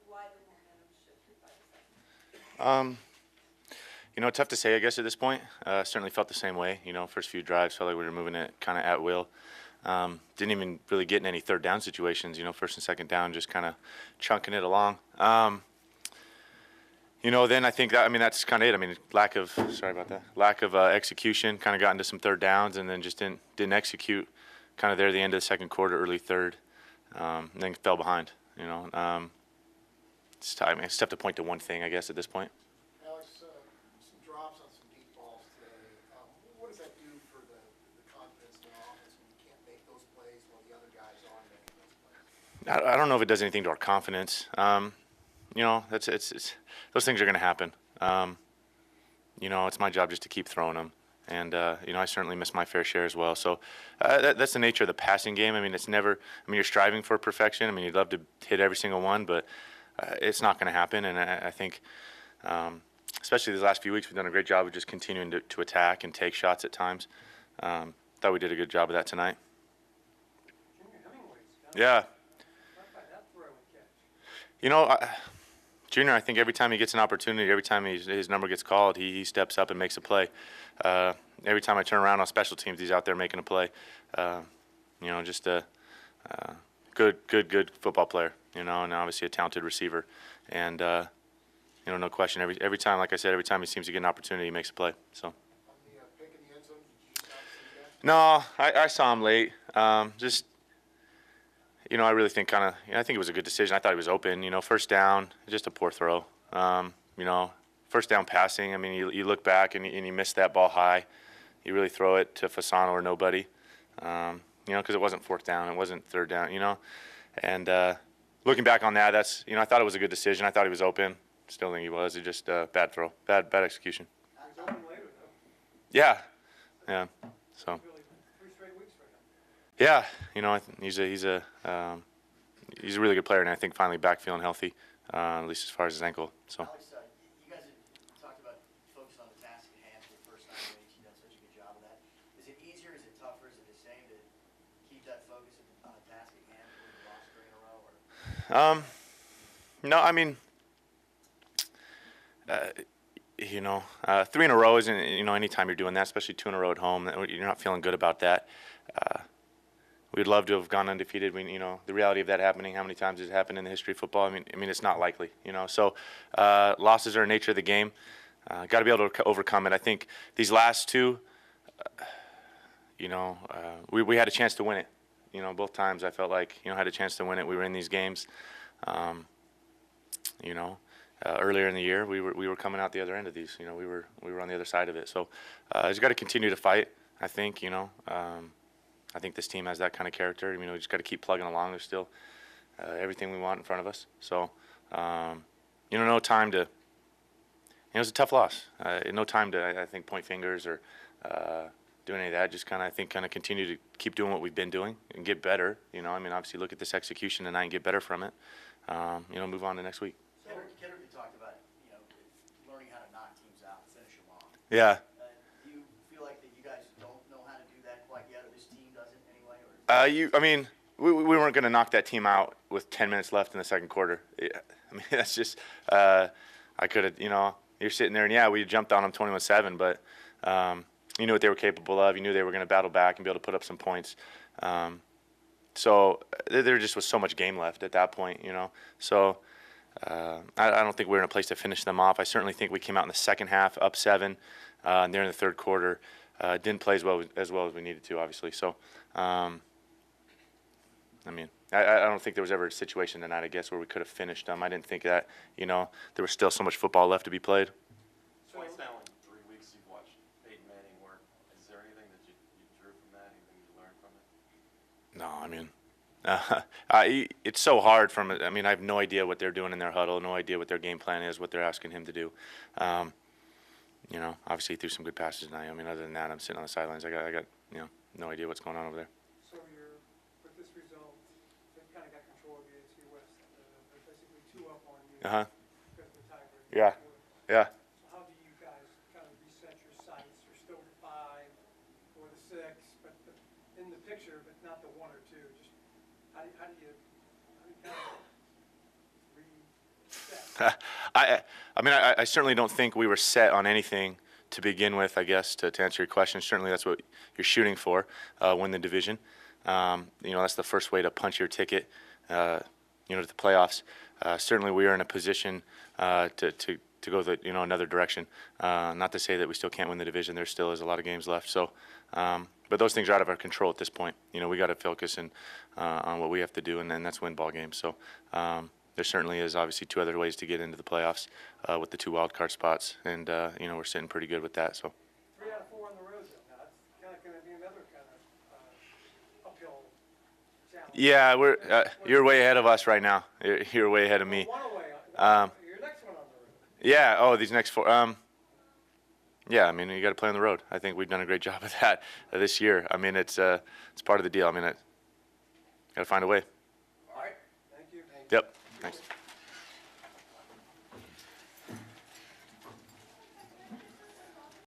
why the momentum shifted by the second? Tough to say, I guess, at this point. Certainly felt the same way. First few drives felt like we were moving it kind of at will. Didn't even really get in any third down situations. First and second down, just kind of chunking it along. Then I think that's kind of it. Lack of execution. Kind of got into some third downs and then just didn't execute. Kind of there at the end of the second quarter, early third, and then fell behind. It's tough to point to one thing, I guess, at this point. Alex, some drops on some deep balls today. What does that do for the confidence in the offense when you can't make those plays while the other guys are making those plays? I don't know if it does anything to our confidence. Those things are going to happen. It's my job just to keep throwing them. And, I certainly miss my fair share as well. So that's the nature of the passing game. It's never – you're striving for perfection. You'd love to hit every single one, but it's not going to happen. And I think, especially these last few weeks, we've done a great job of just continuing to attack and take shots at times. Thought we did a good job of that tonight. Yeah. Junior, I think every time he gets an opportunity, every time his number gets called, he steps up and makes a play. Every time I turn around on special teams, he's out there making a play. Just a good football player, and obviously a talented receiver. And, no question, every time, like I said, every time he seems to get an opportunity, he makes a play. So. On the pick in the end zone, did you not see that? No, I saw him late. I really think I think it was a good decision. I thought he was open. First down, just a poor throw. First down passing. You look back and you miss that ball high. You really throw it to Fasano or nobody. Because it wasn't fourth down, it wasn't third down. And looking back on that, that's I thought it was a good decision. I thought he was open. Still think he was. It just bad throw, bad execution. He's open later though. Yeah. So. Really 3 straight weeks for him. Yeah, he's a really good player, and I think finally back feeling healthy, at least as far as his ankle. So. Alex, you guys have talked about focusing on the task at hand for the first 9 weeks. You've done such a good job of that. Is it easier? Is it tougher? Is it the same to keep that focus on the task at hand when you lost 3 in a row? Or? No, 3 in a row isn't, anytime you're doing that, especially 2 in a row at home, you're not feeling good about that. We'd love to have gone undefeated. The reality of that happening, how many times has it happened in the history of football? It's not likely, So losses are the nature of the game. Got to be able to overcome it. I think these last 2, we had a chance to win it. Both times I felt like, had a chance to win it. We were in these games. Earlier in the year, we were coming out the other end of these. We were on the other side of it. So, just got to continue to fight. I think. I think this team has that kind of character. We just got to keep plugging along. There's still everything we want in front of us. So, no time to. It was a tough loss. No time to, I think, point fingers or do any of that. Just kind of continue to keep doing what we've been doing and get better. Obviously look at this execution tonight and get better from it. Move on to next week. Kendrick talked about learning how to knock teams out, finish them off. Yeah. Do you feel like that you guys don't know how to do that quite yet, or this team doesn't anyway? We weren't going to knock that team out with 10 minutes left in the second quarter. That's just I could have, you're sitting there and we jumped on them 21-7, but you knew what they were capable of. You knew they were going to battle back and be able to put up some points. So there just was so much game left at that point, So. I don't think we're in a place to finish them off. I certainly think we came out in the second half up 7, and there in the third quarter didn't play as well as we needed to, obviously. So, I don't think there was ever a situation tonight, I guess, where we could have finished them. I didn't think that, there was still so much football left to be played. Twice now in 3 weeks you've watched Peyton Manning work. Is there anything that you drew from that? Anything you learned from it? No, it's so hard I have no idea what they're doing in their huddle, no idea what their game plan is, what they're asking him to do. Obviously he threw some good passes tonight. Other than that, I'm sitting on the sidelines. I got no idea what's going on over there. So with this result, they've kind of got control of the AFC West. They're basically 2 up on you. Because of the tiebreaker. Yeah. Yeah. So how do you guys kind of reset your sights? You're still the 5 or the 6, but in the picture, but not the 1 or 2. Just how do you kind of set? I mean, I certainly don't think we were set on anything to begin with, I guess, to answer your question. Certainly that's what you're shooting for, win the division. You know, that's the first way to punch your ticket, you know, to the playoffs. Certainly we are in a position to go the, you know, another direction. Not to say that we still can't win the division. There still is a lot of games left. So, but those things are out of our control at this point. You know, we got to focus on what we have to do, and then that's win ball games. So there certainly is obviously 2 other ways to get into the playoffs with the 2 wild card spots, and you know, we're sitting pretty good with that. So 3 out of 4 on the road, though. Now, that's kind of going to be another kind of uphill challenge. yeah, you're way ahead of us right now. You're way ahead of me. One away. Your next one on the road. Yeah. Oh, these next 4. Yeah. I mean, you got to play on the road. I think we've done a great job of that this year. I mean, it's part of the deal. I mean, got to find a way. All right. Thank you. Yep. Thanks.